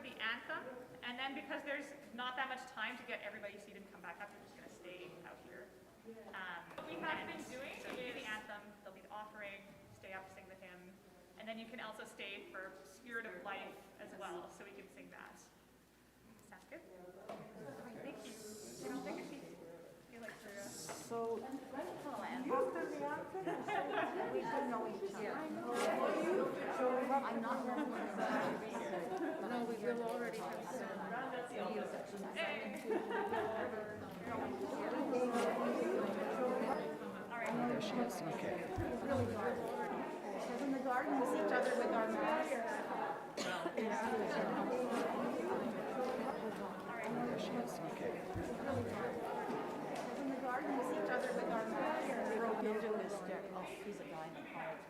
the anthem, and then because there's not that much time to get everybody seated and come back up, you're just going to stay out here. What we have been doing is the anthem, there'll be the offering, stay up, sing the hymn, and then you can also stay for Spirit of Life as well, so we can sing that. Sounds good? Thank you. I'll take a seat. So, after the anthem, we should know each other. I'm not No, we will already have some. There she is. Okay. It's really dark. Because in the garden we see each other with our masks. There she is. Okay. It's really dark. Because in the garden we see each other with our masks. They broke into his stair. Oh, he's a guy in the college.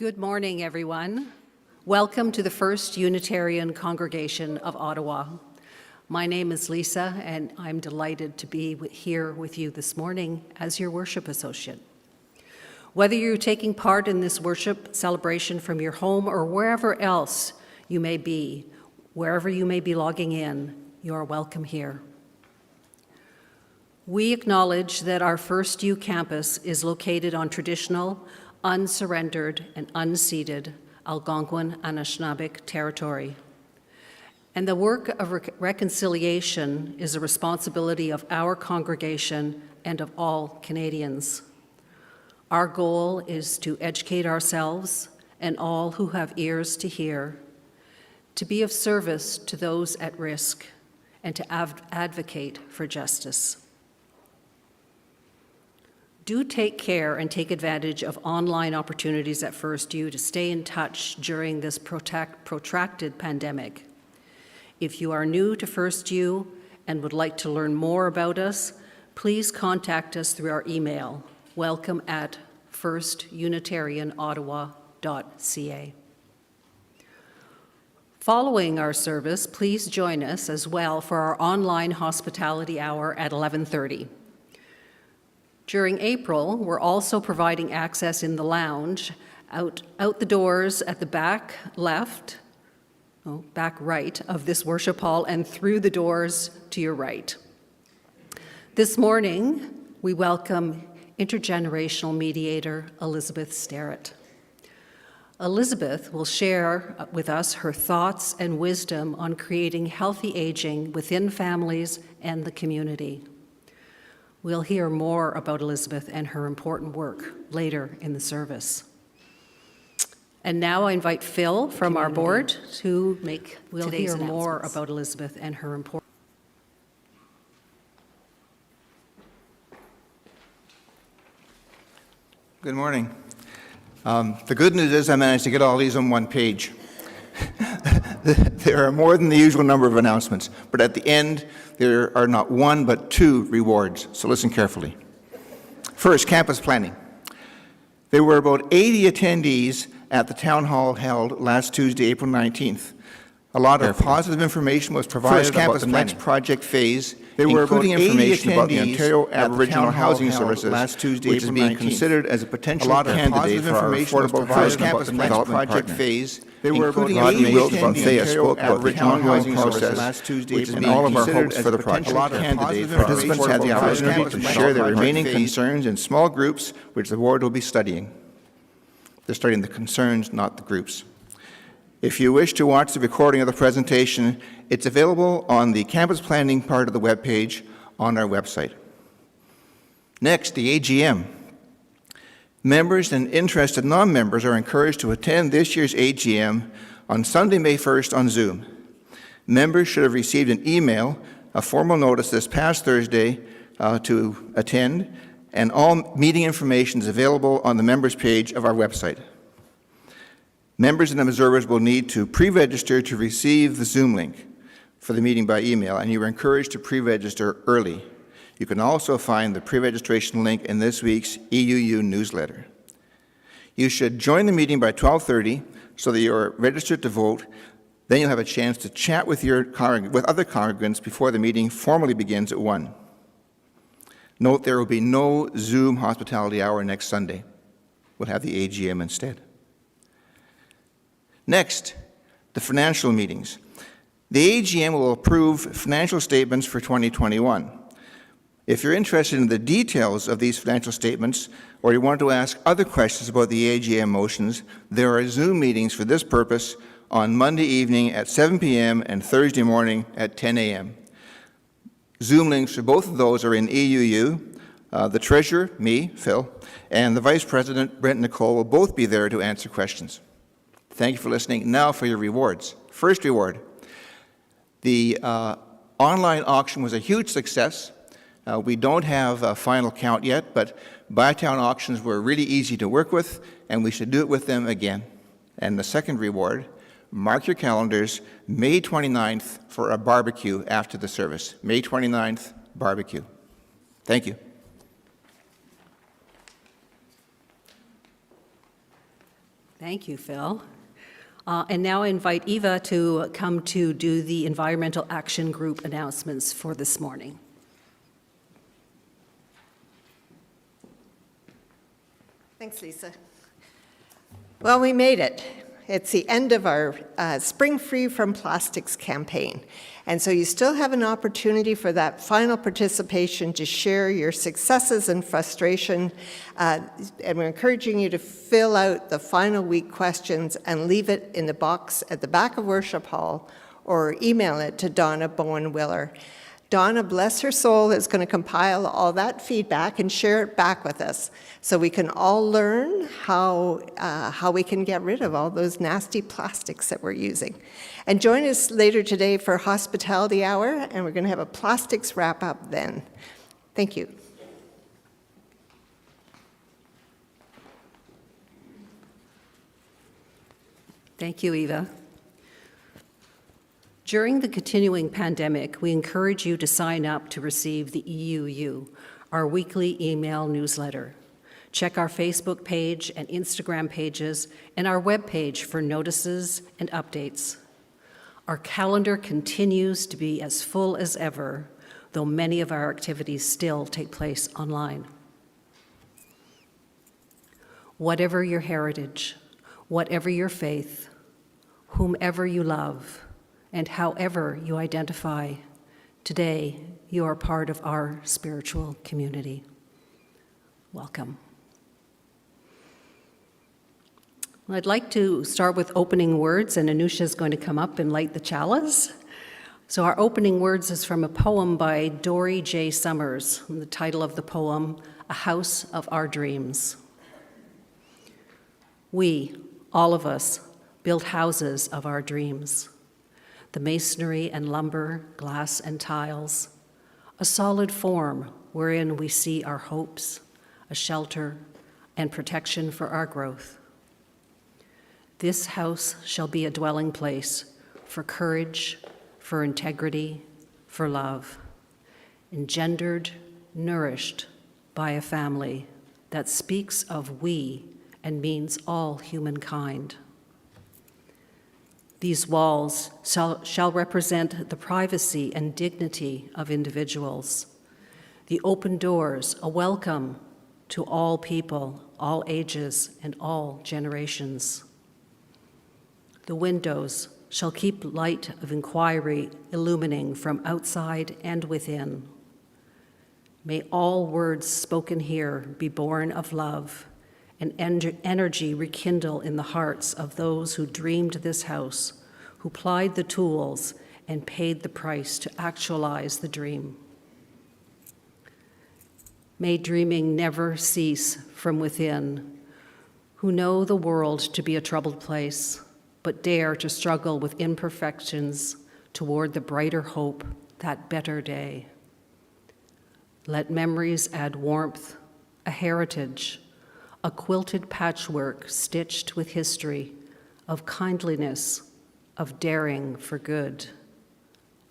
Good morning, everyone. Welcome to the First Unitarian Congregation of Ottawa. My name is Lisa, and I'm delighted to be here with you this morning as your worship associate. Whether you're taking part in this worship celebration from your home or wherever else you may be, wherever you may be logging in, you are welcome here. We acknowledge that our FirstU campus is located on traditional, unsurrendered, and unceded Algonquin Anishinaabeg territory. And the work of reconciliation is a responsibility of our congregation and of all Canadians. Our goal is to educate ourselves and all who have ears to hear, to be of service to those at risk, and to advocate for justice. Do take care and take advantage of online opportunities at FirstU to stay in touch during this protracted pandemic. If you are new to FirstU and would like to learn more about us, please contact us through our email, welcome@firstunitarianottawa.ca. Following our service, please join us as well for our online hospitality hour at 11:30. During April, we're also providing access in the lounge, out the doors at the back right of this worship hall and through the doors to your right. This morning, we welcome Intergenerational Mediator Elizabeth Sterritt. Elizabeth will share with us her thoughts and wisdom on creating healthy aging within families and the community. We'll hear more about Elizabeth and her important work later in the service. And now I invite Phil from our board to make today's announcements. We'll hear more about Elizabeth and her important. Good morning. The good news is I managed to get all these on one page. There are more than the usual number of announcements, but at the end, there are not one but two rewards, so listen carefully. First, campus planning. There were about 80 attendees at the town hall held last Tuesday, April 19th. A lot of positive information was provided about the next project phase, including information about the Ontario Aboriginal Housing Services, last Tuesday, which is being considered as a potential candidate for our affordable campus development project phase. There were about 80 information spoke about the town housing process, last Tuesday, which is being all of our hopes for the project. Participants had the opportunity to share their remaining concerns in small groups, which the board will be studying. They're studying the concerns, not the groups. If you wish to watch the recording of the presentation, it's available on the campus planning part of the webpage on our website. Next, the AGM. Members and interested non-members are encouraged to attend this year's AGM on Sunday, May 1st on Zoom. Members should have received an email, a formal notice this past Thursday to attend, and all meeting information is available on the members page of our website. Members and observers will need to pre-register to receive the Zoom link for the meeting by email, and you are encouraged to pre-register early. You can also find the pre-registration link in this week's EUU newsletter. You should join the meeting by 12:30 so that you are registered to vote. Then you'll have a chance to chat with other congregants before the meeting formally begins at 1. Note there will be no Zoom hospitality hour next Sunday. We'll have the AGM instead. Next, the financial meetings. The AGM will approve financial statements for 2021. If you're interested in the details of these financial statements, or you want to ask other questions about the AGM motions, there are Zoom meetings for this purpose on Monday evening at 7 p.m. and Thursday morning at 10 a.m. Zoom links for both of those are in EUU. The Treasurer, me, Phil, and the Vice President, Brent Nicole, will both be there to answer questions. Thank you for listening. Now for your rewards. First reward. The online auction was a huge success. We don't have a final count yet, but Bytown auctions were really easy to work with, and we should do it with them again. And the second reward, mark your calendars, May 29th for a barbecue after the service. May 29th, barbecue. Thank you. Thank you, Phil. And now I invite Eva to come to do the Environmental Action Group announcements for this morning. Thanks, Lisa. Well, we made it. It's the end of our Spring Free from Plastics campaign. And so you still have an opportunity for that final participation to share your successes and frustration. And we're encouraging you to fill out the final week questions and leave it in the box at the back of Worship Hall or email it to Donna Bowen-Willer. Donna, bless her soul, is going to compile all that feedback and share it back with us so we can all learn how we can get rid of all those nasty plastics that we're using. And join us later today for Hospitality Hour, and we're going to have a plastics wrap-up then. Thank you. Thank you, Eva. During the continuing pandemic, we encourage you to sign up to receive the EUU, our weekly email newsletter. Check our Facebook page and Instagram pages and our webpage for notices and updates. Our calendar continues to be as full as ever, though many of our activities still take place online. Whatever your heritage, whatever your faith, whomever you love, and however you identify, today you are part of our spiritual community. Welcome. Well, I'd like to start with opening words, and Anusha is going to come up and light the chalice. So our opening words is from a poem by Dory J. Summers, and the title of the poem, A House of Our Dreams. We, all of us, build houses of our dreams. The masonry and lumber, glass and tiles, a solid form wherein we see our hopes, a shelter and protection for our growth. This house shall be a dwelling place for courage, for integrity, for love, engendered, nourished by a family that speaks of we and means all humankind. These walls shall represent the privacy and dignity of individuals, the open doors, a welcome to all people, all ages, and all generations. The windows shall keep light of inquiry illumining from outside and within. May all words spoken here be born of love, and energy rekindle in the hearts of those who dreamed this house, who plied the tools and paid the price to actualize the dream. May dreaming never cease from within, who know the world to be a troubled place, but dare to struggle with imperfections toward the brighter hope, that better day. Let memories add warmth, a heritage, a quilted patchwork stitched with history of kindliness, of daring for good,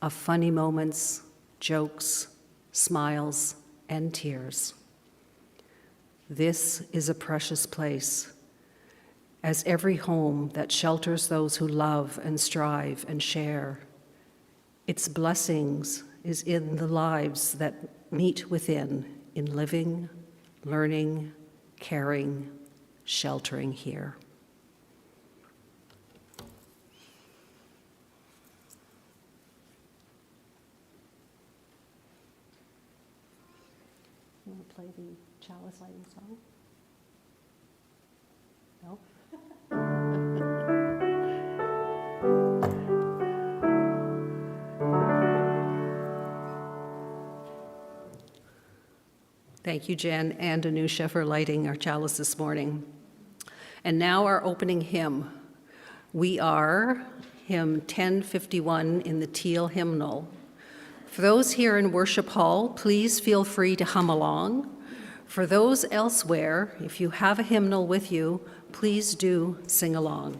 of funny moments, jokes, smiles, and tears. This is a precious place, as every home that shelters those who love and strive and share. Its blessings is in the lives that meet within, in living, learning, caring, sheltering here. You want to play the chalice lighting song? No? Thank you, Jen and Anusha, for lighting our chalice this morning. And now our opening hymn. We are hymn 1051 in the Teal hymnal. For those here in Worship Hall, please feel free to hum along. For those elsewhere, if you have a hymnal with you, please do sing along.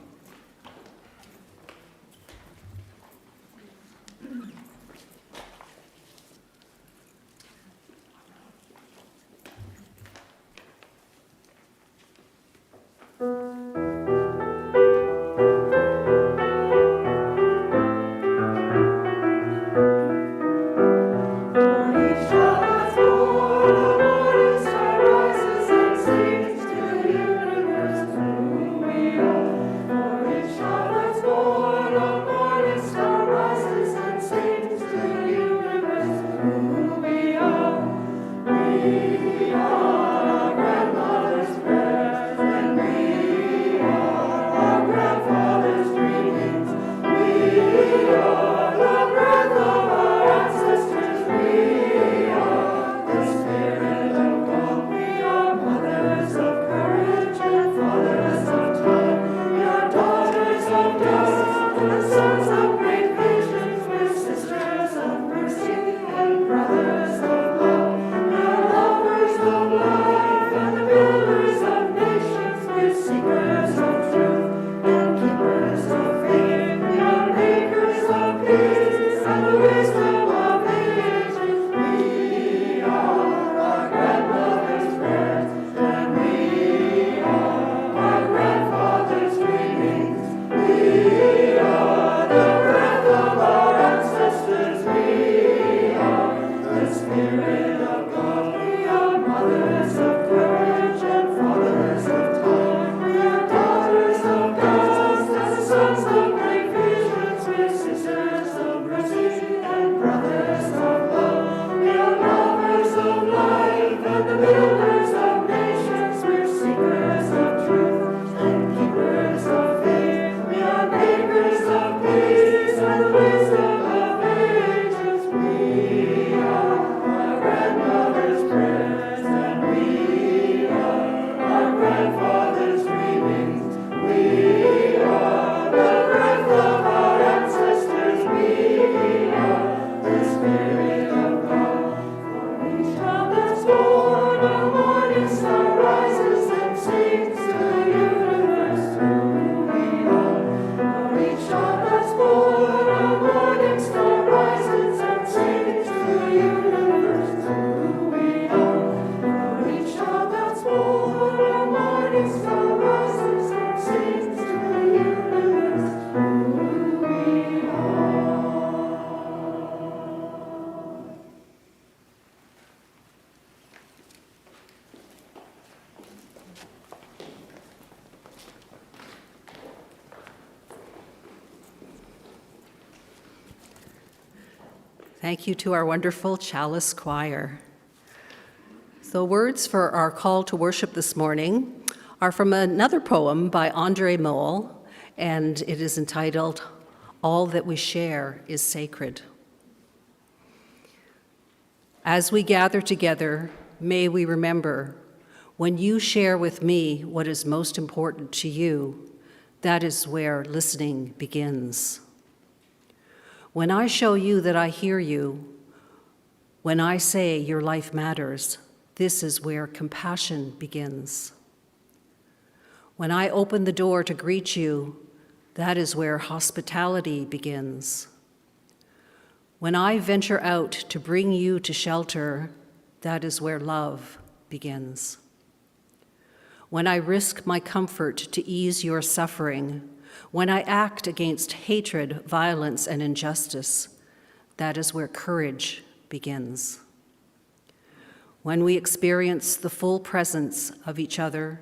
Thank you to our wonderful Chalice Choir. The words for our call to worship this morning are from another poem by Andre Moll, and it is entitled, "All That We Share is Sacred." As we gather together, may we remember, when you share with me what is most important to you, that is where listening begins. When I show you that I hear you, when I say your life matters, this is where compassion begins. When I open the door to greet you, that is where hospitality begins. When I venture out to bring you to shelter, that is where love begins. When I risk my comfort to ease your suffering, when I act against hatred, violence, and injustice, that is where courage begins. When we experience the full presence of each other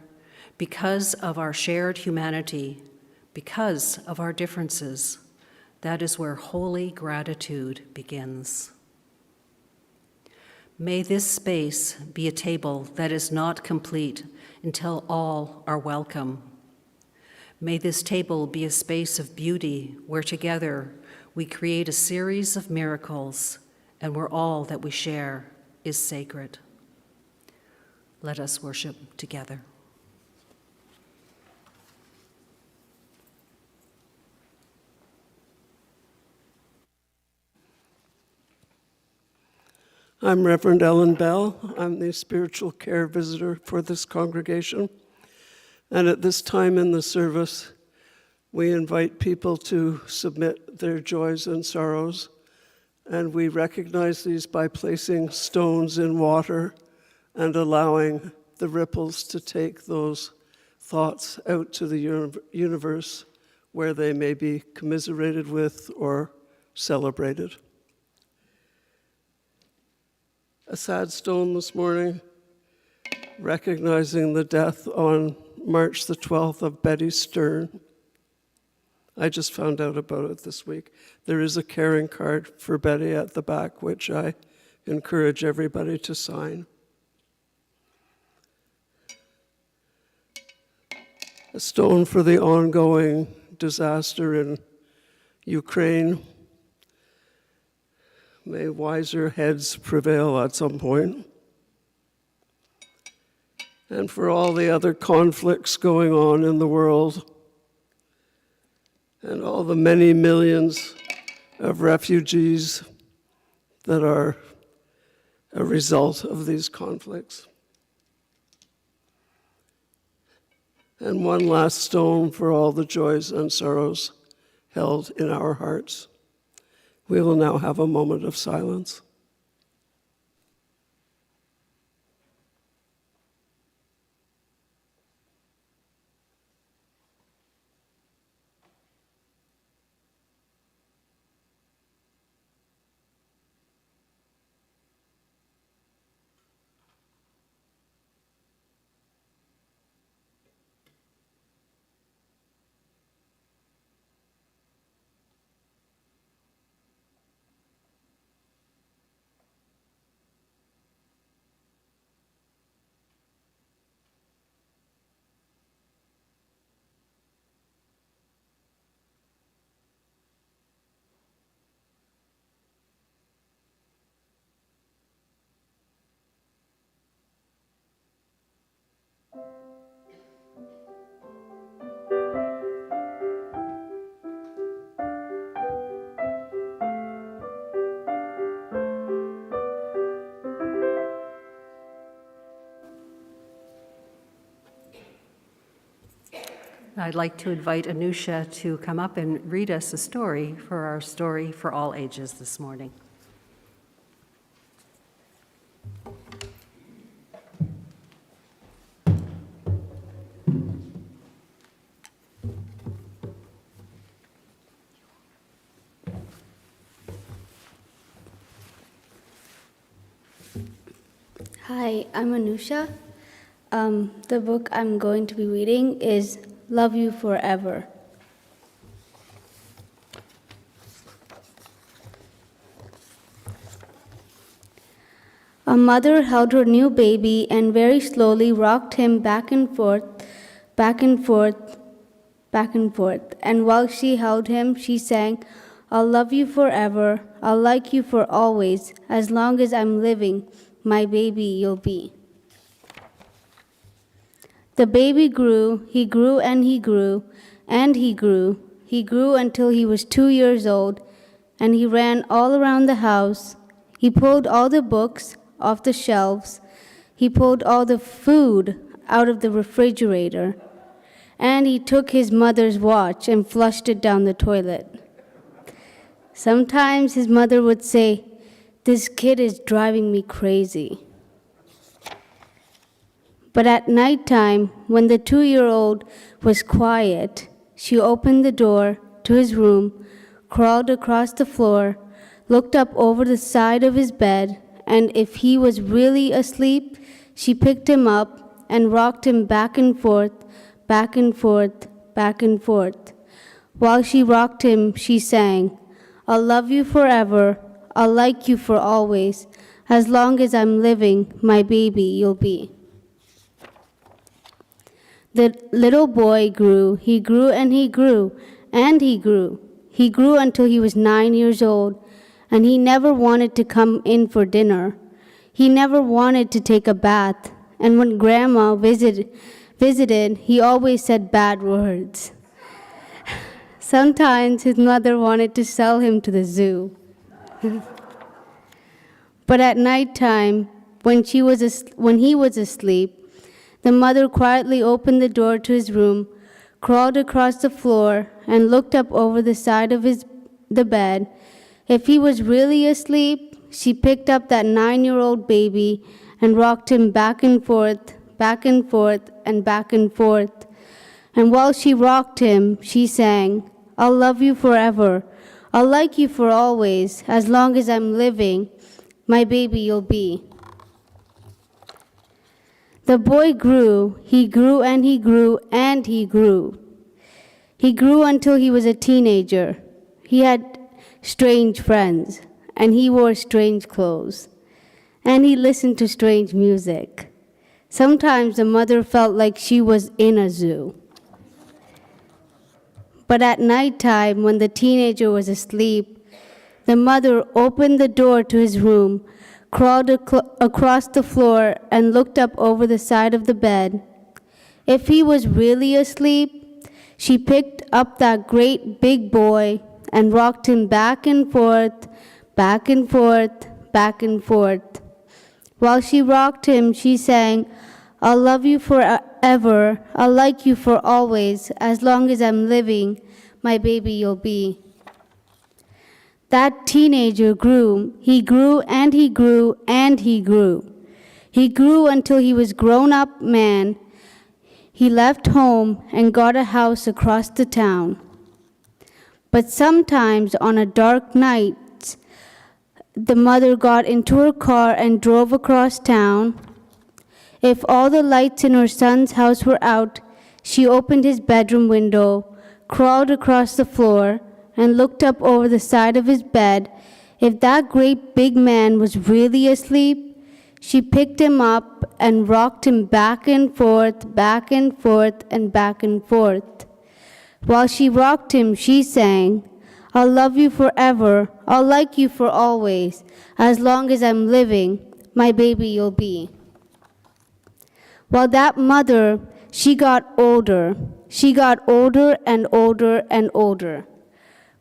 because of our shared humanity, because of our differences, that is where holy gratitude begins. May this space be a table that is not complete until all are welcome. May this table be a space of beauty where together we create a series of miracles and where all that we share is sacred. Let us worship together. I'm Reverend Ellen Bell. I'm the spiritual care visitor for this congregation. And at this time in the service, we invite people to submit their joys and sorrows. And we recognize these by placing stones in water and allowing the ripples to take those thoughts out to the universe where they may be commiserated with or celebrated. A sad stone this morning, recognizing the death on March the 12th of Betty Stern. I just found out about it this week. There is a caring card for Betty at the back, which I encourage everybody to sign. A stone for the ongoing disaster in Ukraine. May wiser heads prevail at some point. And for all the other conflicts going on in the world, and all the many millions of refugees that are a result of these conflicts. And one last stone for all the joys and sorrows held in our hearts. We will now have a moment of silence. I'd like to invite Anusha to come up and read us a story for our Story for All Ages this morning. Hi, I'm Anusha. The book I'm going to be reading is Love You Forever. A mother held her new baby and very slowly rocked him back and forth, back and forth, back and forth. And while she held him, she sang, "I'll love you forever, I'll like you for always, as long as I'm living, my baby you'll be." The baby grew, he grew and he grew, and he grew. He grew until he was 2 years old, and he ran all around the house. He pulled all the books off the shelves. He pulled all the food out of the refrigerator. And he took his mother's watch and flushed it down the toilet. Sometimes his mother would say, "This kid is driving me crazy." But at nighttime, when the 2-year-old was quiet, she opened the door to his room, crawled across the floor, looked up over the side of his bed, and if he was really asleep, she picked him up and rocked him back and forth, back and forth, back and forth. While she rocked him, she sang, "I'll love you forever, I'll like you for always, as long as I'm living, my baby you'll be." The little boy grew, he grew and he grew, and he grew. He grew until he was 9 years old, and he never wanted to come in for dinner. He never wanted to take a bath, and when Grandma visited, he always said bad words. Sometimes his mother wanted to sell him to the zoo. But at night time, when he was asleep, the mother quietly opened the door to his room, crawled across the floor, and looked up over the side of the bed. If he was really asleep, she picked up that 9-year-old baby and rocked him back and forth, back and forth, and back and forth. And while she rocked him, she sang, "I'll love you forever, I'll like you for always, as long as I'm living, my baby you'll be." The boy grew, he grew and he grew and he grew. He grew until he was a teenager. He had strange friends, and he wore strange clothes, and he listened to strange music. Sometimes the mother felt like she was in a zoo. But at night time, when the teenager was asleep, the mother opened the door to his room, crawled across the floor, and looked up over the side of the bed. If he was really asleep, she picked up that great big boy and rocked him back and forth, back and forth, back and forth. While she rocked him, she sang, "I'll love you forever, I'll like you for always, as long as I'm living, my baby you'll be." That teenager grew, he grew and he grew and he grew. He grew until he was a grown-up man. He left home and got a house across the town. But sometimes on a dark night, the mother got into her car and drove across town. If all the lights in her son's house were out, she opened his bedroom window, crawled across the floor, and looked up over the side of his bed. If that great big man was really asleep, she picked him up and rocked him back and forth, back and forth, and back and forth. While she rocked him, she sang, "I'll love you forever, I'll like you for always, as long as I'm living, my baby you'll be." While that mother, she got older. She got older and older and older.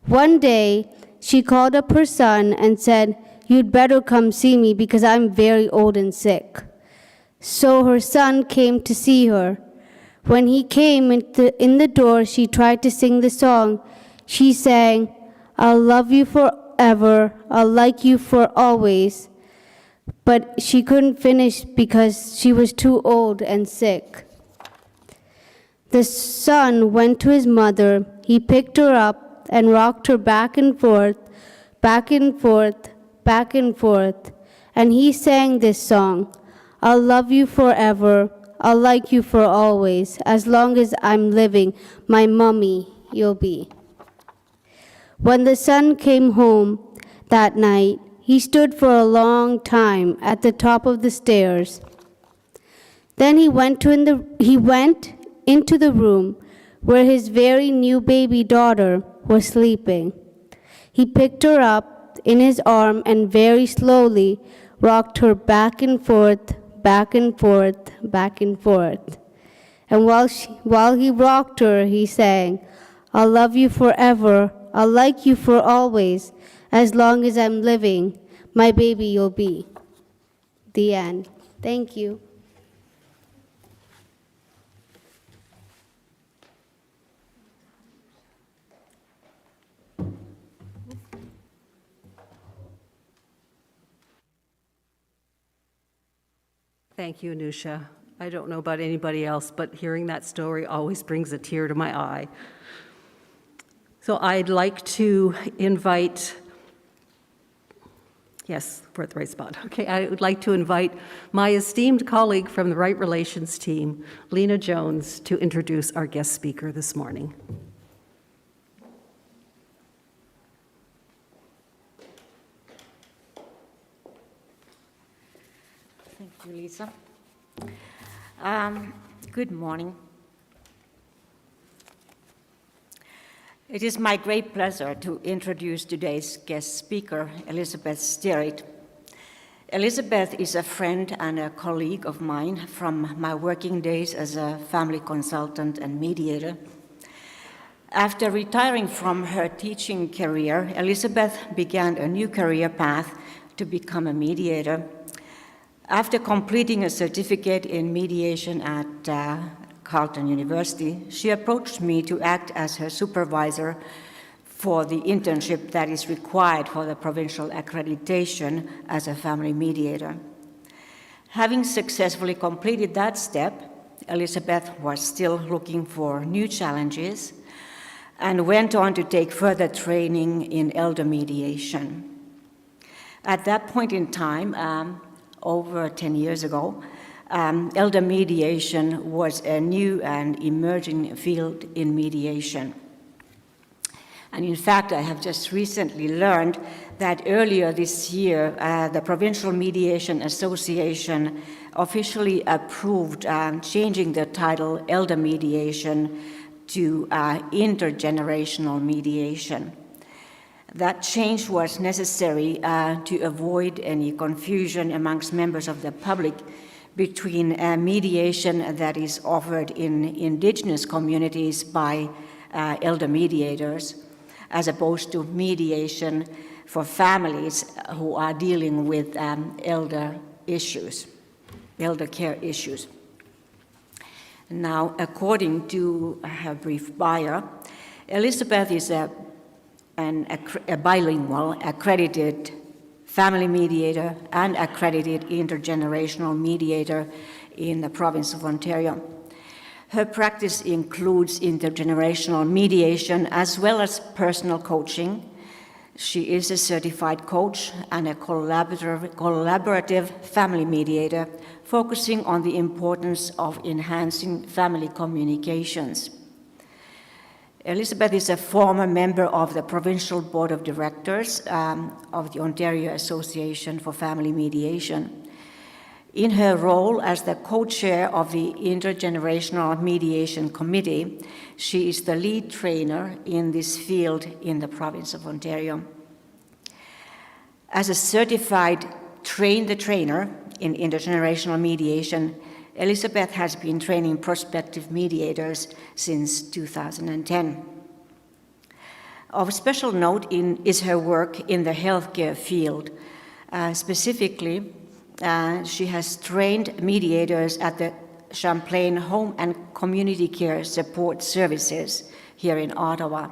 One day, she called up her son and said, "You'd better come see me because I'm very old and sick." So her son came to see her. When he came in the door, she tried to sing the song. She sang, "I'll love you forever, I'll like you for always." But she couldn't finish because she was too old and sick. The son went to his mother. He picked her up and rocked her back and forth, back and forth, back and forth. And he sang this song, "I'll love you forever, I'll like you for always, as long as I'm living, my mommy you'll be." When the son came home that night, He stood for a long time at the top of the stairs. Then he went into the room where his very new baby daughter was sleeping. He picked her up in his arm and very slowly rocked her back and forth, back and forth, back and forth. And while he rocked her, he sang, "I'll love you forever, I'll like you for always, as long as I'm living, my baby you'll be." The end. Thank you. Thank you, Anusha. I don't know about anybody else, but hearing that story always brings a tear to my eye. So I'd like to invite, yes, we're at the right spot. Okay, I would like to invite my esteemed colleague from the Right Relations team, Lena Jones, to introduce our guest speaker this morning. Thank you, Lisa. Good morning. It is my great pleasure to introduce today's guest speaker, Elizabeth Sterritt. Elizabeth is a friend and a colleague of mine from my working days as a family consultant and mediator. After retiring from her teaching career, Elizabeth began a new career path to become a mediator. After completing a certificate in mediation at Carleton University, she approached me to act as her supervisor for the internship that is required for the provincial accreditation as a family mediator. Having successfully completed that step, Elizabeth was still looking for new challenges and went on to take further training in elder mediation. At that point in time, over 10 years ago, elder mediation was a new and emerging field in mediation. And in fact, I have just recently learned that earlier this year, the Provincial Mediation Association officially approved changing the title elder mediation to intergenerational mediation. That change was necessary to avoid any confusion amongst members of the public between mediation that is offered in Indigenous communities by elder mediators, as opposed to mediation for families who are dealing with elder care issues. Now, according to her brief bio, Elizabeth is a bilingual, accredited family mediator and accredited intergenerational mediator in the province of Ontario. Her practice includes intergenerational mediation as well as personal coaching. She is a certified coach and a collaborative family mediator, focusing on the importance of enhancing family communications. Elizabeth is a former member of the Provincial Board of Directors of the Ontario Association for Family Mediation. In her role as the co-chair of the Intergenerational Mediation Committee, she is the lead trainer in this field in the province of Ontario. As a certified train-the-trainer in intergenerational mediation, Elizabeth has been training prospective mediators since 2010. Of special note is her work in the healthcare field. Specifically, she has trained mediators at the Champlain Home and Community Care Support Services here in Ottawa.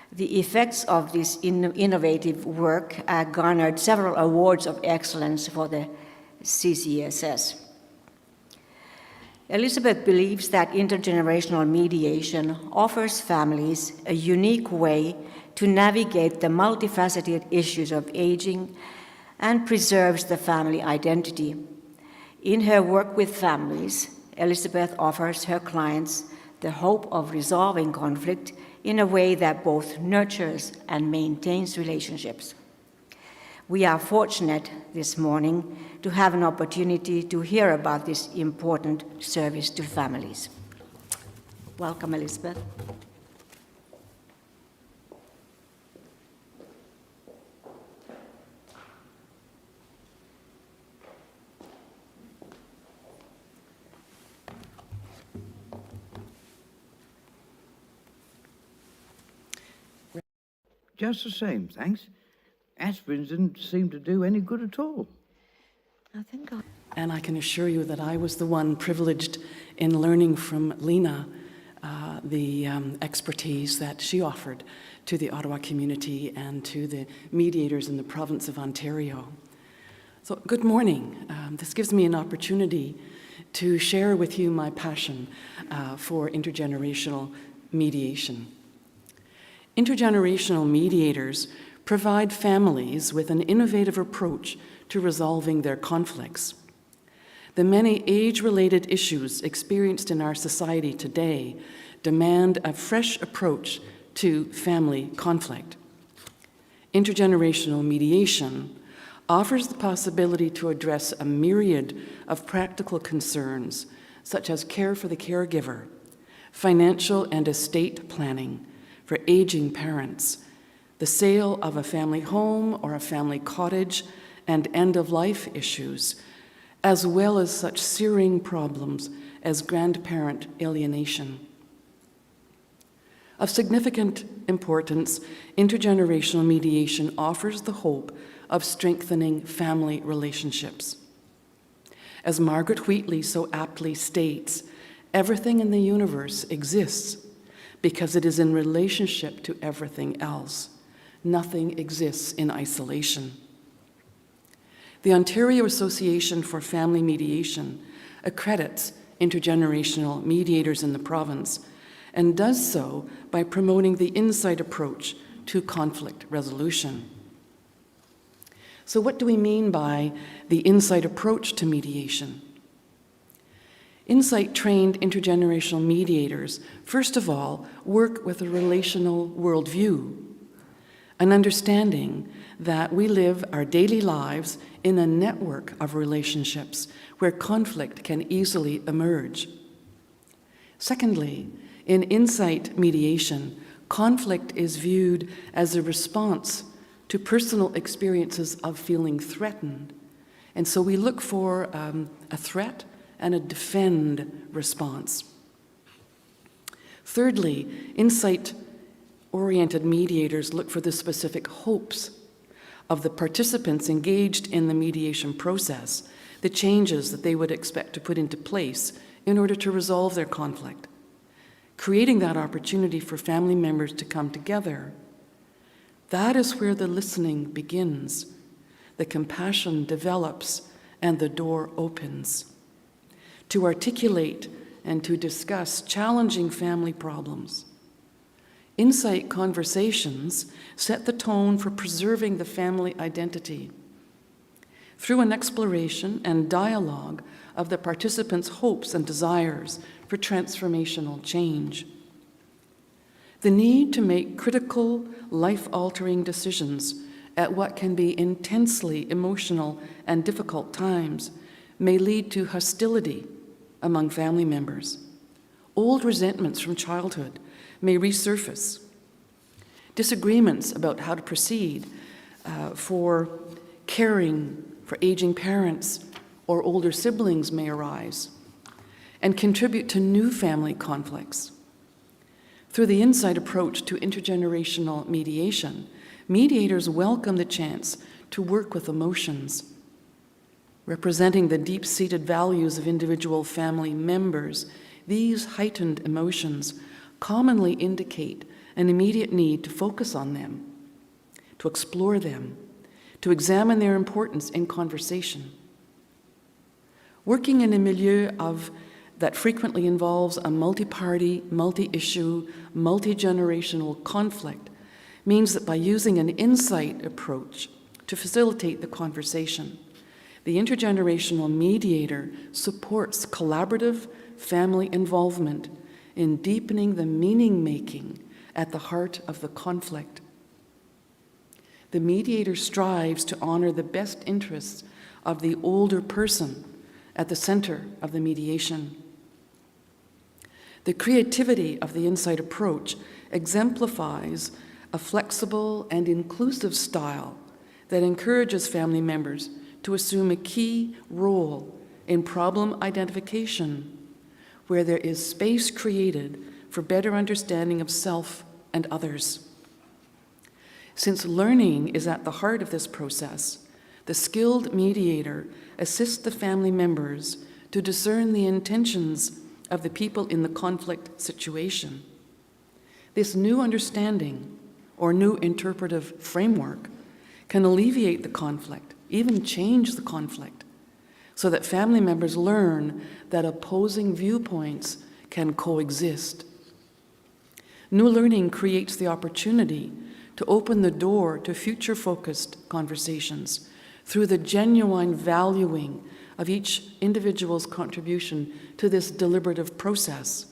The effects of this innovative work garnered several awards of excellence for the CCSS. Elizabeth believes that intergenerational mediation offers families a unique way to navigate the multifaceted issues of aging and preserves the family identity. In her work with families, Elizabeth offers her clients the hope of resolving conflict in a way that both nurtures and maintains relationships. We are fortunate this morning to have an opportunity to hear about this important service to families. Welcome, Elizabeth. Just the same, thanks. Aspirins didn't seem to do any good at all. And I can assure you that I was the one privileged in learning from Lena the expertise that she offered to the Ottawa community and to the mediators in the province of Ontario. So, good morning. This gives me an opportunity to share with you my passion for intergenerational mediation. Intergenerational mediators provide families with an innovative approach to resolving their conflicts. The many age-related issues experienced in our society today demand a fresh approach to family conflict. Intergenerational mediation offers the possibility to address a myriad of practical concerns, such as care for the caregiver, financial and estate planning for aging parents, the sale of a family home or a family cottage, and end-of-life issues, as well as such searing problems as grandparent alienation. Of significant importance, intergenerational mediation offers the hope of strengthening family relationships. As Margaret Wheatley so aptly states, everything in the universe exists because it is in relationship to everything else. Nothing exists in isolation. The Ontario Association for Family Mediation accredits intergenerational mediators in the province and does so by promoting the insight approach to conflict resolution. So what do we mean by the insight approach to mediation? Insight-trained intergenerational mediators, first of all, work with a relational worldview, an understanding that we live our daily lives in a network of relationships where conflict can easily emerge. Secondly, in insight mediation, conflict is viewed as a response to personal experiences of feeling threatened. And so we look for a threat and a defend response. Thirdly, insight-oriented mediators look for the specific hopes of the participants engaged in the mediation process, the changes that they would expect to put into place in order to resolve their conflict, creating that opportunity for family members to come together. That is where the listening begins, the compassion develops, and the door opens. To articulate and to discuss challenging family problems. Insight conversations set the tone for preserving the family identity through an exploration and dialogue of the participants' hopes and desires for transformational change. The need to make critical, life-altering decisions at what can be intensely emotional and difficult times may lead to hostility among family members. Old resentments from childhood may resurface. Disagreements about how to proceed for caring for aging parents or older siblings may arise and contribute to new family conflicts. Through the insight approach to intergenerational mediation, mediators welcome the chance to work with emotions, representing the deep-seated values of individual family members. These heightened emotions commonly indicate an immediate need to focus on them, to explore them, to examine their importance in conversation. Working in a milieu that frequently involves a multi-party, multi-issue, multi-generational conflict means that by using an insight approach to facilitate the conversation, the intergenerational mediator supports collaborative family involvement in deepening the meaning-making at the heart of the conflict. the mediator strives to honor the best interests of the older person at the center of the mediation. The creativity of the insight approach exemplifies a flexible and inclusive style that encourages family members to assume a key role in problem identification, where there is space created for better understanding of self and others. Since learning is at the heart of this process, the skilled mediator assists the family members to discern the intentions of the people in the conflict situation. This new understanding or new interpretive framework can alleviate the conflict, even change the conflict, so that family members learn that opposing viewpoints can coexist. New learning creates the opportunity to open the door to future-focused conversations through the genuine valuing of each individual's contribution to this deliberative process.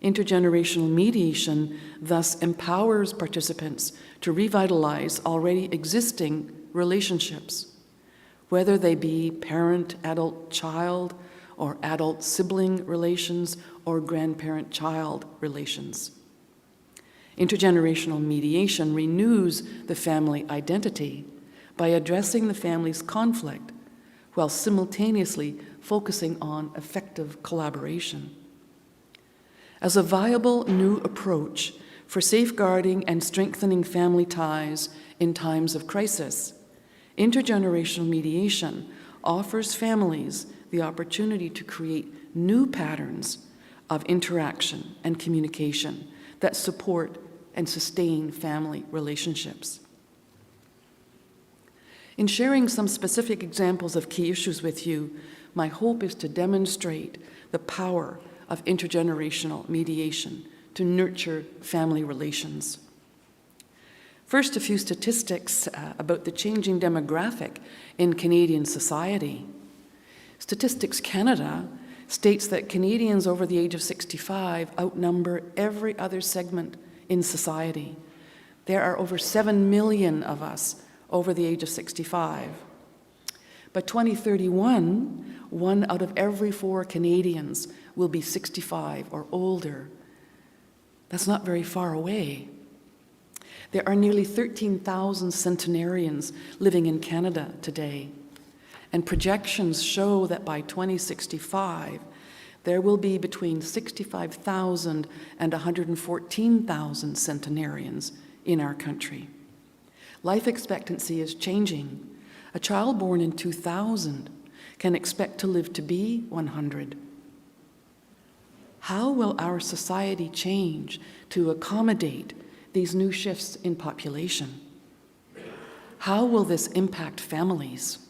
Intergenerational mediation thus empowers participants to revitalize already existing relationships, whether they be parent-adult-child or adult-sibling relations or grandparent-child relations. Intergenerational mediation renews the family identity by addressing the family's conflict while simultaneously focusing on effective collaboration. As a viable new approach for safeguarding and strengthening family ties in times of crisis, intergenerational mediation offers families the opportunity to create new patterns of interaction and communication that support and sustain family relationships. In sharing some specific examples of key issues with you, my hope is to demonstrate the power of intergenerational mediation to nurture family relations. First, a few statistics about the changing demographic in Canadian society. Statistics Canada states that Canadians over the age of 65 outnumber every other segment in society. There are over 7 million of us over the age of 65. By 2031, 1 out of every 4 Canadians will be 65 or older. That's not very far away. There are nearly 13,000 centenarians living in Canada today, and projections show that by 2065, there will be between 65,000 and 114,000 centenarians in our country. Life expectancy is changing. A child born in 2000 can expect to live to be 100. How will our society change to accommodate these new shifts in population? How will this impact families?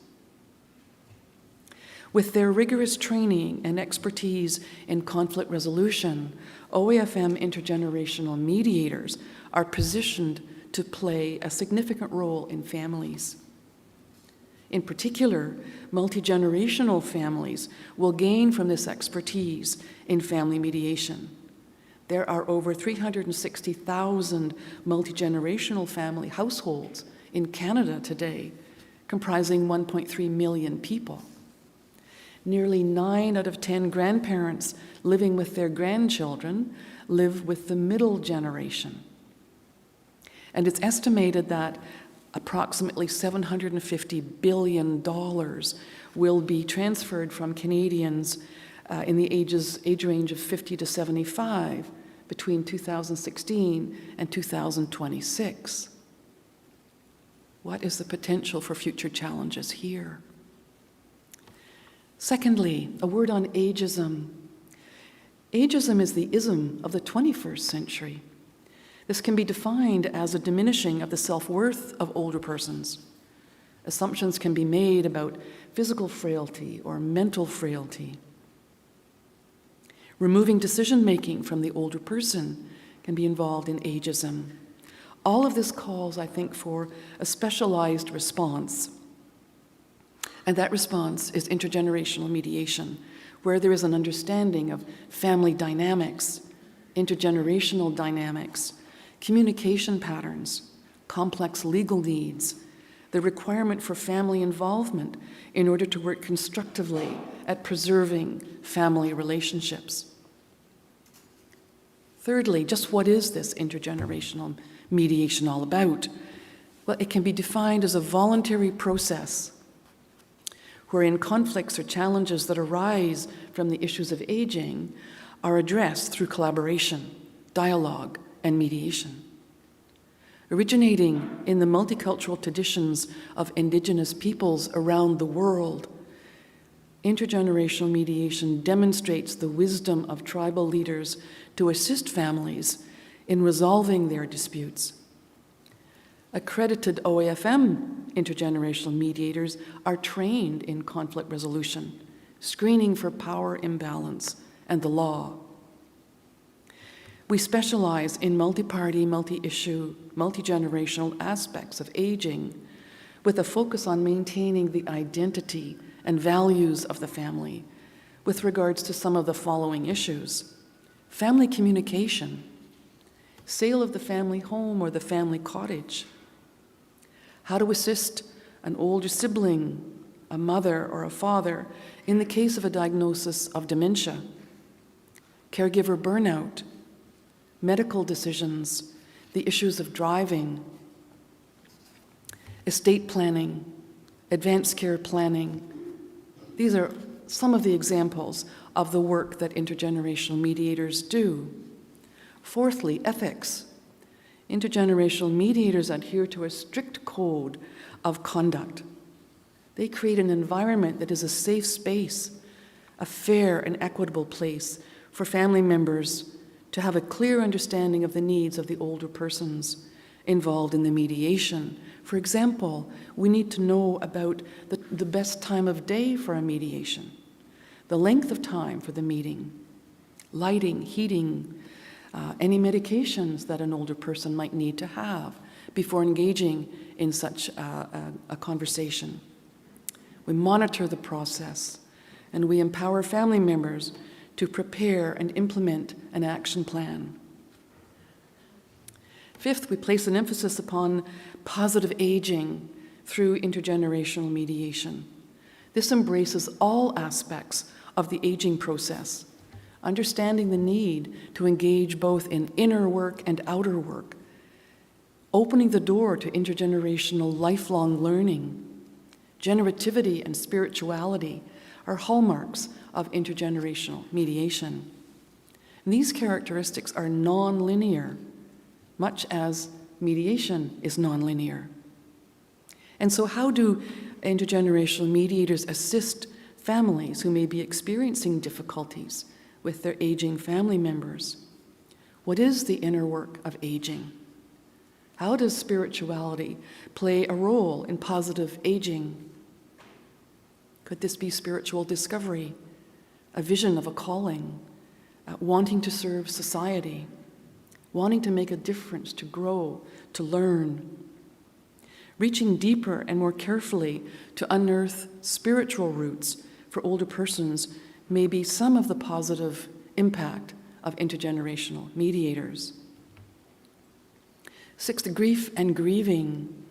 With their rigorous training and expertise in conflict resolution, OAFM intergenerational mediators are positioned to play a significant role in families. In particular, multi-generational families will gain from this expertise in family mediation. There are over 360,000 multi-generational family households in Canada today, comprising 1.3 million people. Nearly 9 out of 10 grandparents living with their grandchildren live with the middle generation. And it's estimated that approximately $750 billion will be transferred from Canadians in the age range of 50 to 75 between 2016 and 2026. What is the potential for future challenges here? Secondly, a word on ageism. Ageism is the ism of the 21st century. This can be defined as a diminishing of the self-worth of older persons. Assumptions can be made about physical frailty or mental frailty. Removing decision-making from the older person can be involved in ageism. All of this calls, I think, for a specialized response. And that response is intergenerational mediation, where there is an understanding of family dynamics, intergenerational dynamics, communication patterns, complex legal needs, the requirement for family involvement in order to work constructively at preserving family relationships. Thirdly, just what is this intergenerational mediation all about? Well, it can be defined as a voluntary process wherein conflicts or challenges that arise from the issues of aging are addressed through collaboration, dialogue, and mediation. Originating in the multicultural traditions of Indigenous peoples around the world, intergenerational mediation demonstrates the wisdom of tribal leaders to assist families in resolving their disputes. Accredited OAFM intergenerational mediators are trained in conflict resolution, screening for power imbalance, and the law. We specialize in multi-party, multi-issue, multi-generational aspects of aging with a focus on maintaining the identity and values of the family with regards to some of the following issues: family communication, sale of the family home or the family cottage, how to assist an older sibling, a mother or a father, in the case of a diagnosis of dementia, caregiver burnout, medical decisions, the issues of driving, estate planning, advanced care planning. These are some of the examples of the work that intergenerational mediators do. Fourthly, ethics. Intergenerational mediators adhere to a strict code of conduct. They create an environment that is a safe space, a fair and equitable place for family members to have a clear understanding of the needs of the older persons involved in the mediation. For example, we need to know about the best time of day for a mediation, the length of time for the meeting, lighting, heating, any medications that an older person might need to have before engaging in such a conversation. We monitor the process, and we empower family members to prepare and implement an action plan. Fifth, we place an emphasis upon positive aging through intergenerational mediation. This embraces all aspects of the aging process, understanding the need to engage both in inner work and outer work, opening the door to intergenerational lifelong learning. Generativity and spirituality are hallmarks of intergenerational mediation. And these characteristics are non-linear, much as mediation is non-linear. And so how do intergenerational mediators assist families who may be experiencing difficulties with their aging family members? What is the inner work of aging? How does spirituality play a role in positive aging? Could this be spiritual discovery, a vision of a calling, wanting to serve society, wanting to make a difference, to grow, to learn? Reaching deeper and more carefully to unearth spiritual roots for older persons may be some of the positive impact of intergenerational mediators. Sixth, grief and grieving.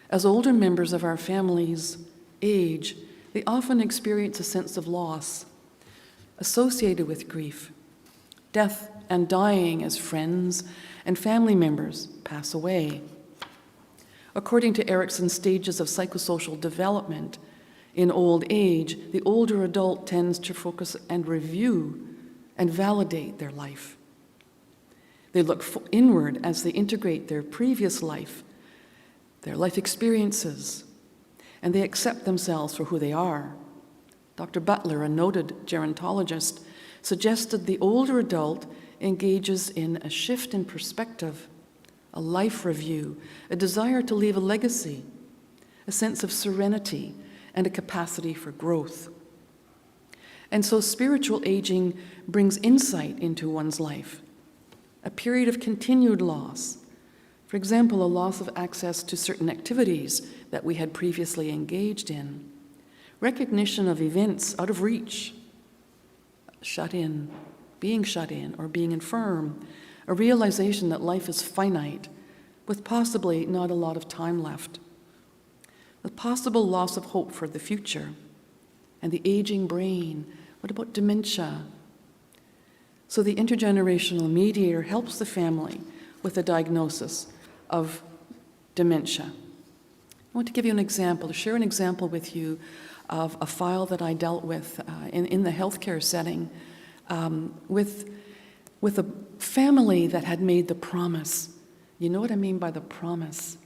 As older members of our families age, they often experience a sense of loss associated with grief, death and dying as friends and family members pass away. According to Erickson's stages of psychosocial development, in old age, the older adult tends to focus and review and validate their life. They look inward as they integrate their previous life, their life experiences, and they accept themselves for who they are. Dr. Butler, a noted gerontologist, suggested the older adult engages in a shift in perspective, a life review, a desire to leave a legacy, a sense of serenity, and a capacity for growth. And so spiritual aging brings insight into one's life, a period of continued loss. For example, a loss of access to certain activities that we had previously engaged in, recognition of events out of reach, shut in, or being infirm, a realization that life is finite, with possibly not a lot of time left. The possible loss of hope for the future, and the aging brain. What about dementia? So the intergenerational mediator helps the family with a diagnosis of dementia. I want to give you an example, to share an example with you of a file that I dealt with in the healthcare setting with a family that had made the promise. You know what I mean by the promise?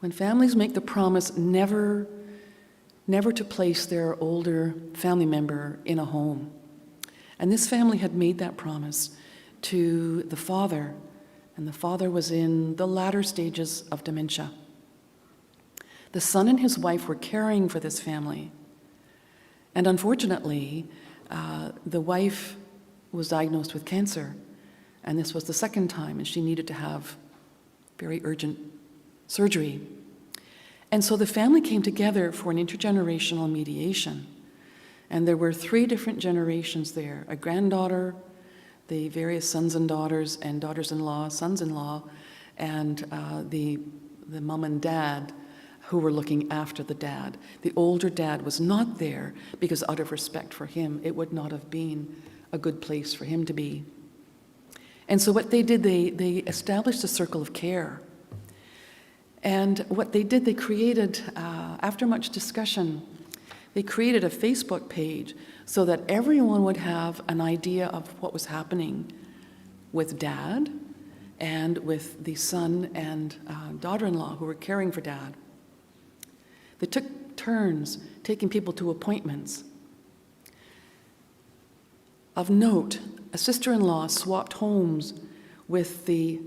When families make the promise never to place their older family member in a home. And this family had made that promise to the father, and the father was in the latter stages of dementia. The son and his wife were caring for this family. And unfortunately, the wife was diagnosed with cancer, and this was the second time, and she needed to have very urgent surgery. And so the family came together for an intergenerational mediation. And there were 3 different generations there, a granddaughter, the various sons and daughters-in-law, sons-in-law, and the mom and dad who were looking after the dad. The older dad was not there because out of respect for him, it would not have been a good place for him to be. And so what they did, they established a circle of care. And what they did, they created, after much discussion, they created a Facebook page so that everyone would have an idea of what was happening with dad and with the son and daughter-in-law who were caring for dad. They took turns taking people to appointments. Of note, a sister-in-law swapped homes with the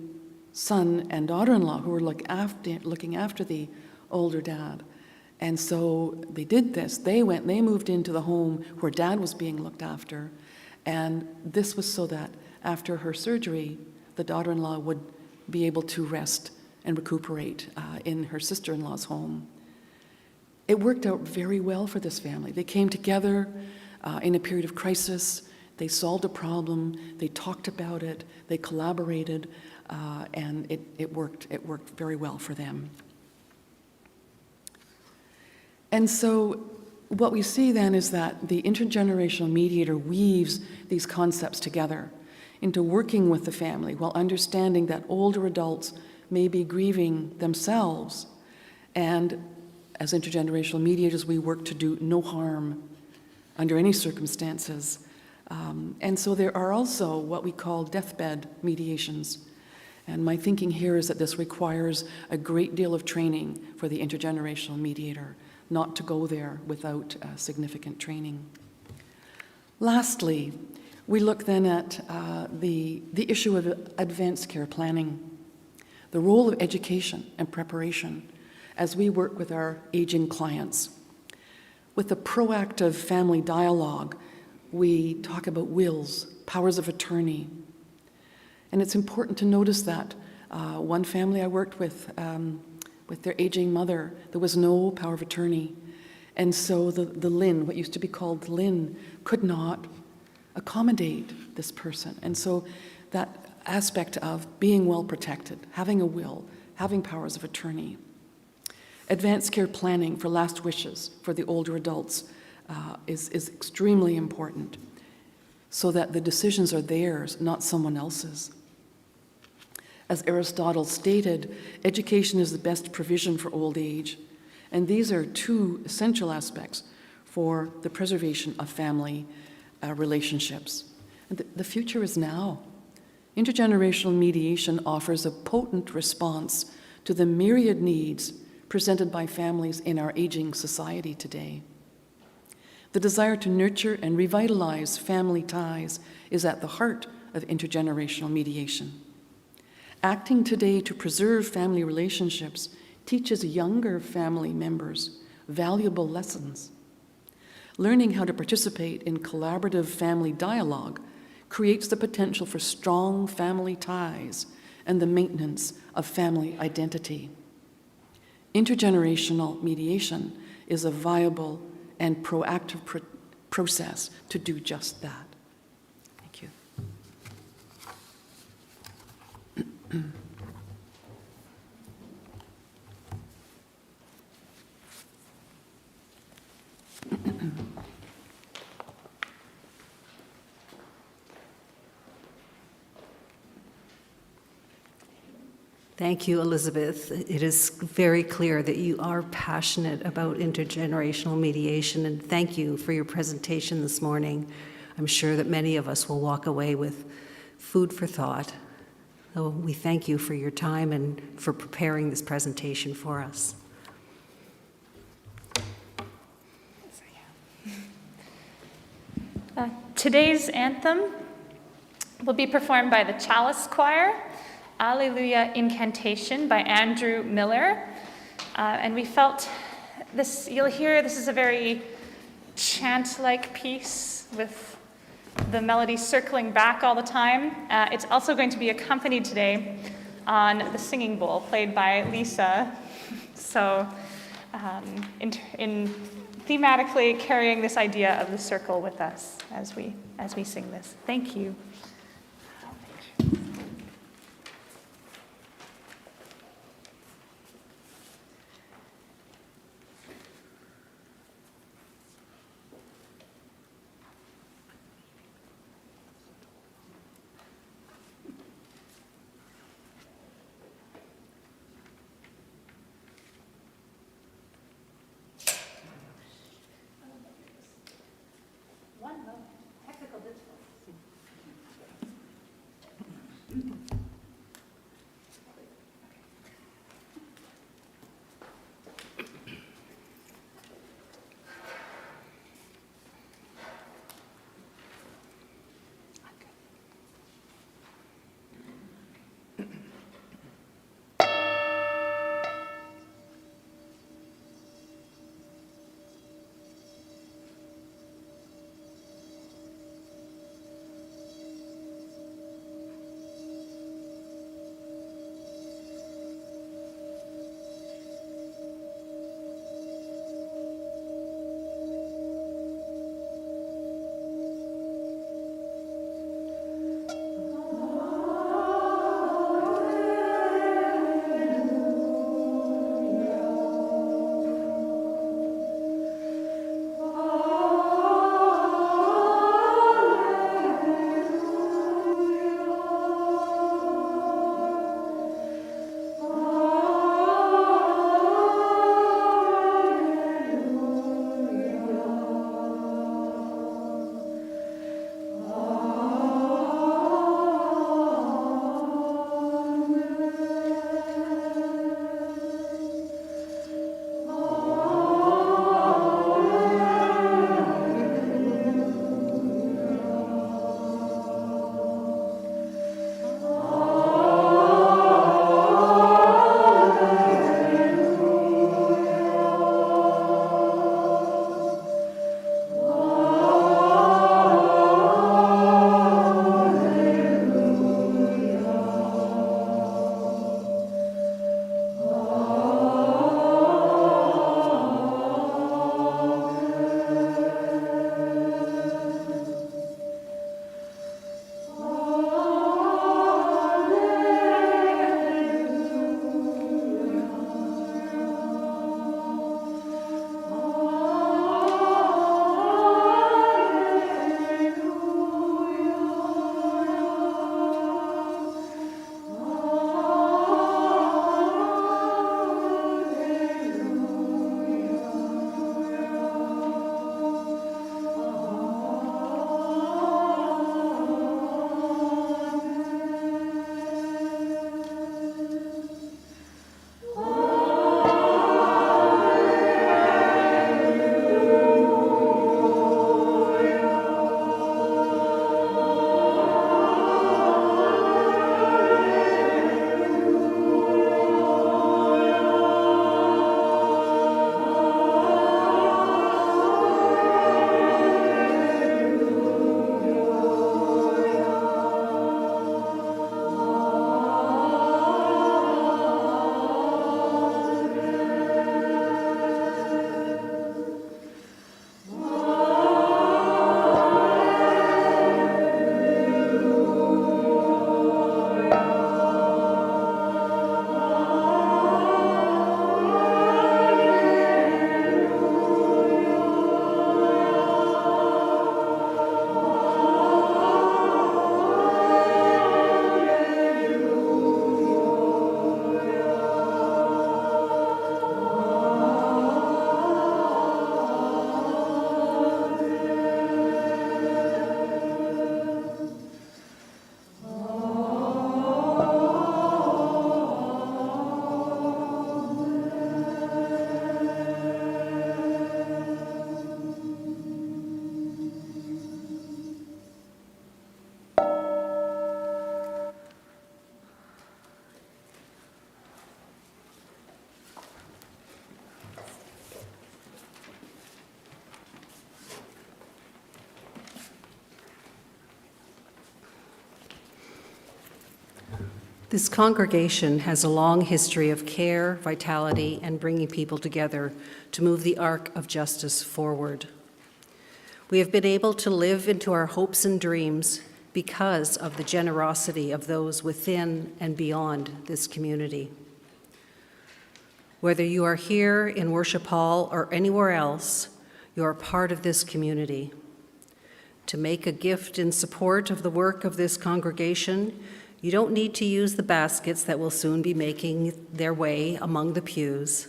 son and daughter-in-law who were looking after the older dad. And so they did this. They moved into the home where dad was being looked after. And this was so that after her surgery, the daughter-in-law would be able to rest and recuperate in her sister-in-law's home. It worked out very well for this family. They came together in a period of crisis. They solved a problem. They talked about it. They collaborated, and it worked very well for them. And so what we see then is that the intergenerational mediator weaves these concepts together into working with the family while understanding that older adults may be grieving themselves. And as intergenerational mediators, we work to do no harm under any circumstances. And so there are also what we call deathbed mediations. And my thinking here is that this requires a great deal of training for the intergenerational mediator, not to go there without significant training. Lastly, we look then at the issue of advanced care planning, the role of education and preparation as we work with our aging clients. With the proactive family dialogue, we talk about wills, powers of attorney. And it's important to notice that one family I worked with their aging mother, there was no power of attorney. And so the LIN, what used to be called the LIN, could not accommodate this person. And so that aspect of being well protected, having a will, having powers of attorney. Advanced care planning for last wishes for the older adults is extremely important so that the decisions are theirs, not someone else's. As Aristotle stated, education is the best provision for old age, and these are 2 essential aspects for the preservation of family relationships. And the future is now. Intergenerational mediation offers a potent response to the myriad needs presented by families in our aging society today. The desire to nurture and revitalize family ties is at the heart of intergenerational mediation. Acting today to preserve family relationships teaches younger family members valuable lessons. Learning how to participate in collaborative family dialogue creates the potential for strong family ties and the maintenance of family identity. Intergenerational mediation is a viable and proactive process to do just that. Thank you. Thank you, Elizabeth. It is very clear that you are passionate about intergenerational mediation, and thank you for your presentation this morning. I'm sure that many of us will walk away with food for thought. So we thank you for your time and for preparing this presentation for us. Today's anthem will be performed by the Chalice Choir, Alleluia Incantation by Andrew Miller. And we felt this, you'll hear this is a very chant-like piece with the melody circling back all the time. It's also going to be accompanied today on the singing bowl played by Lisa. So in thematically carrying this idea of the circle with us as we sing this. Thank you. This congregation has a long history of care, vitality, and bringing people together to move the arc of justice forward. We have been able to live into our hopes and dreams because of the generosity of those within and beyond this community. Whether you are here in Worship Hall or anywhere else, you are part of this community. To make a gift in support of the work of this congregation, you don't need to use the baskets that will soon be making their way among the pews.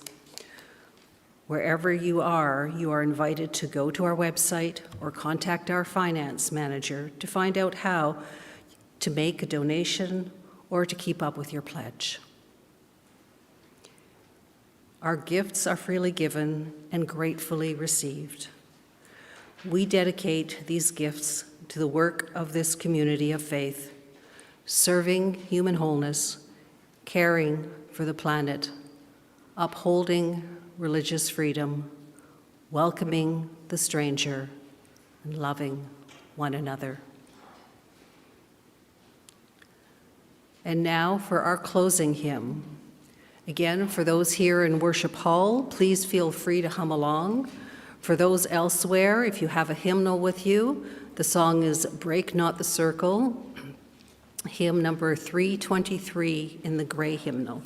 Wherever you are invited to go to our website or contact our finance manager to find out how to make a donation or to keep up with your pledge. Our gifts are freely given and gratefully received. We dedicate these gifts to the work of this community of faith, serving human wholeness, caring for the planet, upholding religious freedom, welcoming the stranger, and loving one another. And now for our closing hymn. Again, for those here in Worship Hall, please feel free to hum along. For those elsewhere, if you have a hymnal with you, the song is Break Not the Circle, hymn number 323 in the gray hymnal.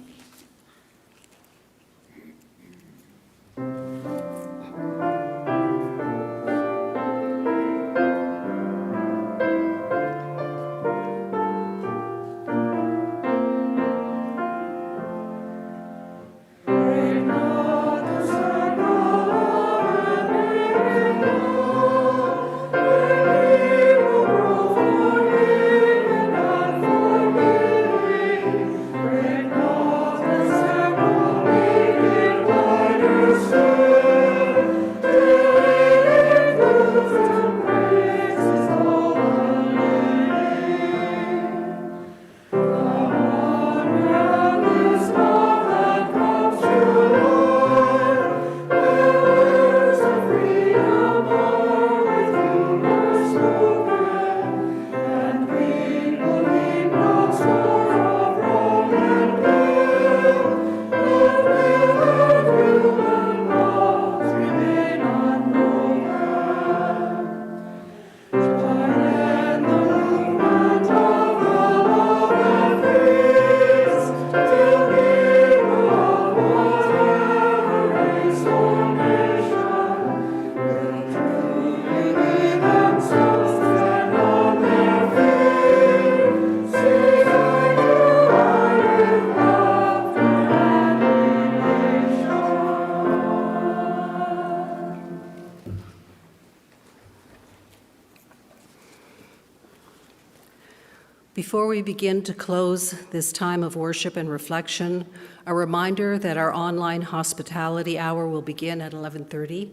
Before we begin to close this time of worship and reflection, a reminder that our online hospitality hour will begin at 11:30.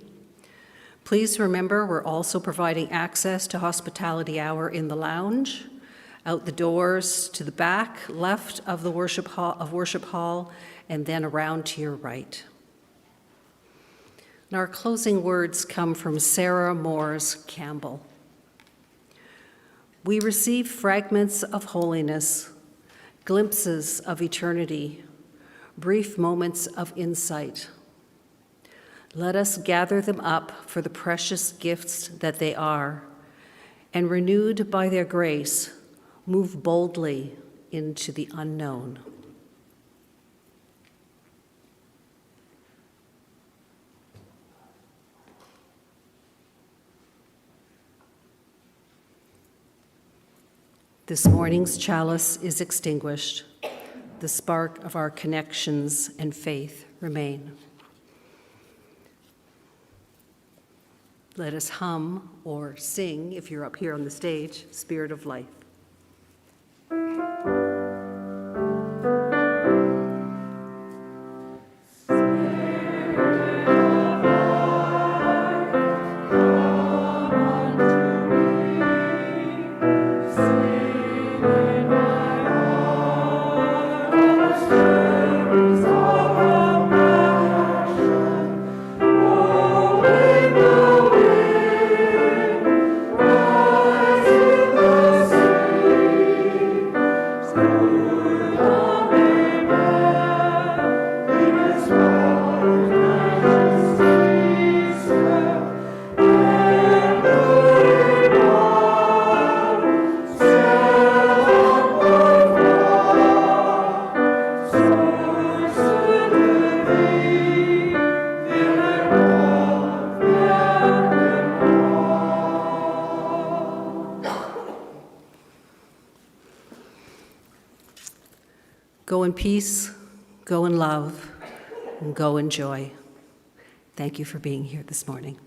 Please remember, we're also providing access to hospitality hour in the lounge, out the doors to the back left of the worship hall, and then around to your right. And our closing words come from Sarah Moores Campbell. We receive fragments of holiness, glimpses of eternity, brief moments of insight. Let us gather them up for the precious gifts that they are, and renewed by their grace, move boldly into the unknown. This morning's chalice is extinguished. The spark of our connections and faith remain. Let us hum or sing, if you're up here on the stage, Spirit of Life. in peace, go in love, and go in joy. Thank you for being here this morning.